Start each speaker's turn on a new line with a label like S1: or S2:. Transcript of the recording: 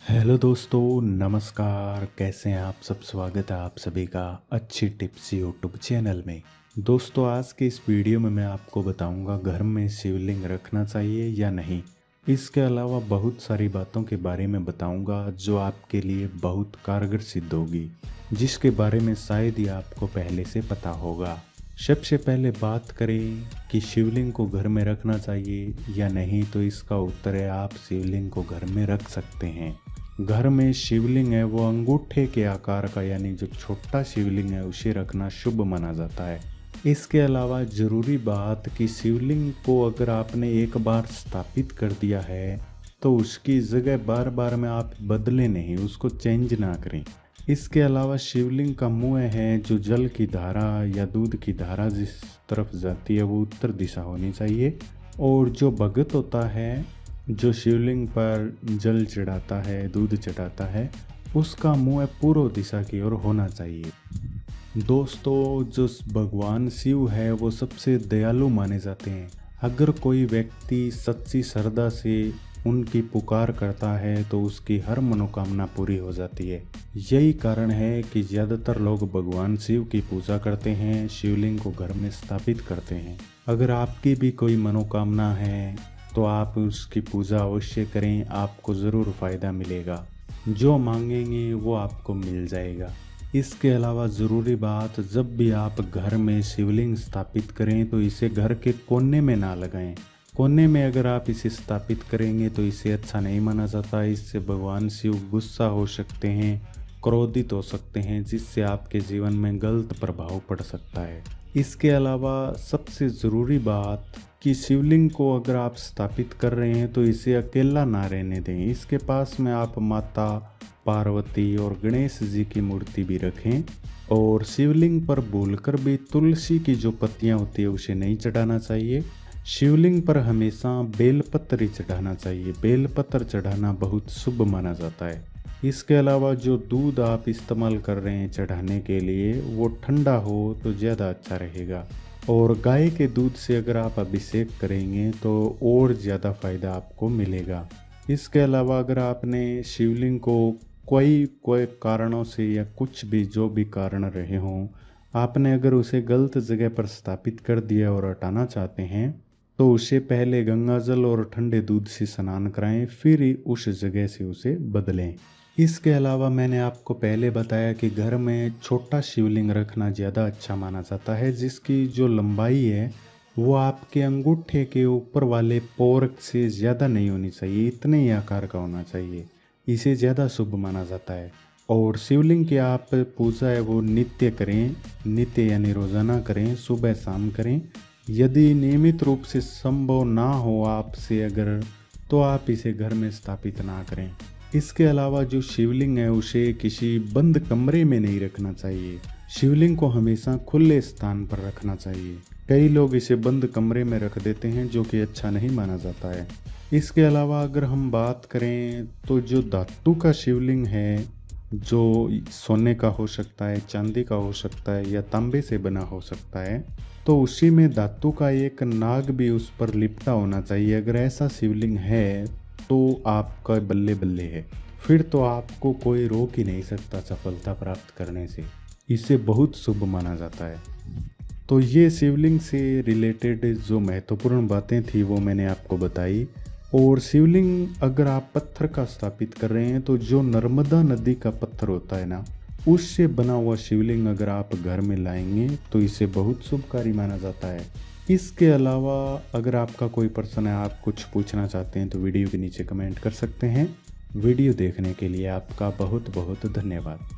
S1: Hello दोस्तों, नमस्कार। कैसे हैं आप सब? स्वागत है आप सभी का अच्छी टिप्स यूट्यूब चैनल में। दोस्तों, आज के इस वीडियो में मैं आपको बताऊंगा घर में शिवलिंग रखना चाहिए या नहीं। इसके अलावा बहुत सारी बातों के बारे में बताऊंगा जो आपके लिए बहुत कारगर सिद्ध होगी, जिसके बारे में शायद ही आपको पहले से पता होगा। सबसे पहले बात करें कि शिवलिंग को घर में रखना चाहिए या नहीं, तो इसका उत्तर है आप शिवलिंग को घर में रख सकते हैं। घर में शिवलिंग है वो अंगूठे के आकार का, यानी जो छोटा शिवलिंग है उसे रखना शुभ माना जाता है। इसके अलावा ज़रूरी बात कि शिवलिंग को अगर आपने एक बार स्थापित कर दिया है तो उसकी जगह बार बार में आप बदले नहीं, उसको चेंज ना करें। इसके अलावा शिवलिंग का मुंह है जो जल की धारा या दूध की धारा जिस तरफ जाती है वो उत्तर दिशा होनी चाहिए, और जो भगत होता है जो शिवलिंग पर जल चढ़ाता है, दूध चढ़ाता है, उसका मुंह पूर्व दिशा की ओर होना चाहिए। दोस्तों, जो भगवान शिव है वो सबसे दयालु माने जाते हैं। अगर कोई व्यक्ति सच्ची श्रद्धा से उनकी पुकार करता है तो उसकी हर मनोकामना पूरी हो जाती है। यही कारण है कि ज़्यादातर लोग भगवान शिव की पूजा करते हैं, शिवलिंग को घर में स्थापित करते हैं। अगर आपकी भी कोई मनोकामना है तो आप उसकी पूजा अवश्य करें, आपको ज़रूर फ़ायदा मिलेगा। जो मांगेंगे वो आपको मिल जाएगा। इसके अलावा ज़रूरी बात, जब भी आप घर में शिवलिंग स्थापित करें तो इसे घर के कोने में ना लगाएं। कोने में अगर आप इसे स्थापित करेंगे तो इसे अच्छा नहीं माना जाता। इससे भगवान शिव गुस्सा हो सकते हैं, क्रोधित हो सकते हैं, जिससे आपके जीवन में गलत प्रभाव पड़ सकता है। इसके अलावा सबसे ज़रूरी बात कि शिवलिंग को अगर आप स्थापित कर रहे हैं तो इसे अकेला ना रहने दें। इसके पास में आप माता पार्वती और गणेश जी की मूर्ति भी रखें, और शिवलिंग पर भूलकर भी तुलसी की जो पत्तियां होती है उसे नहीं चढ़ाना चाहिए। शिवलिंग पर हमेशा बेलपत्र ही चढ़ाना चाहिए। बेलपत्र चढ़ाना बहुत शुभ माना जाता है। इसके अलावा जो दूध आप इस्तेमाल कर रहे हैं चढ़ाने के लिए वो ठंडा हो तो ज़्यादा अच्छा रहेगा, और गाय के दूध से अगर आप अभिषेक करेंगे तो और ज़्यादा फायदा आपको मिलेगा। इसके अलावा अगर आपने शिवलिंग को कोई कारणों से या कुछ भी जो भी कारण रहे हों, आपने अगर उसे गलत जगह पर स्थापित कर दिया और हटाना चाहते हैं तो उसे पहले गंगाजल और ठंडे दूध से स्नान कराएं, फिर ही उस जगह से उसे बदलें। इसके अलावा मैंने आपको पहले बताया कि घर में छोटा शिवलिंग रखना ज़्यादा अच्छा माना जाता है, जिसकी जो लंबाई है वो आपके अंगूठे के ऊपर वाले पोर्क से ज़्यादा नहीं होनी चाहिए, इतने ही आकार का होना चाहिए। इसे ज़्यादा शुभ माना जाता है। और शिवलिंग की आप पूजा है वो नित्य करें, नित्य यानी रोज़ाना करें, सुबह शाम करें। यदि नियमित रूप से संभव ना हो आपसे अगर, तो आप इसे घर में स्थापित ना करें। इसके अलावा जो शिवलिंग है उसे किसी बंद कमरे में नहीं रखना चाहिए। शिवलिंग को हमेशा खुले स्थान पर रखना चाहिए। कई लोग इसे बंद कमरे में रख देते हैं, जो कि अच्छा नहीं माना जाता है। इसके अलावा अगर हम बात करें तो जो धातु का शिवलिंग है, जो सोने का हो सकता है, चांदी का हो सकता है, या तांबे से बना हो सकता है, तो उसी में धातु का एक नाग भी उस पर लिपटा होना चाहिए। अगर ऐसा शिवलिंग है तो आपका बल्ले बल्ले है, फिर तो आपको कोई रोक ही नहीं सकता सफलता प्राप्त करने से। इसे बहुत शुभ माना जाता है। तो ये शिवलिंग से रिलेटेड जो महत्वपूर्ण बातें थी वो मैंने आपको बताई। और शिवलिंग अगर आप पत्थर का स्थापित कर रहे हैं तो जो नर्मदा नदी का पत्थर होता है ना, उससे बना हुआ शिवलिंग अगर आप घर में लाएंगे तो इसे बहुत शुभकारी माना जाता है। इसके अलावा अगर आपका कोई प्रश्न है, आप कुछ पूछना चाहते हैं, तो वीडियो के नीचे कमेंट कर सकते हैं। वीडियो देखने के लिए आपका बहुत बहुत धन्यवाद।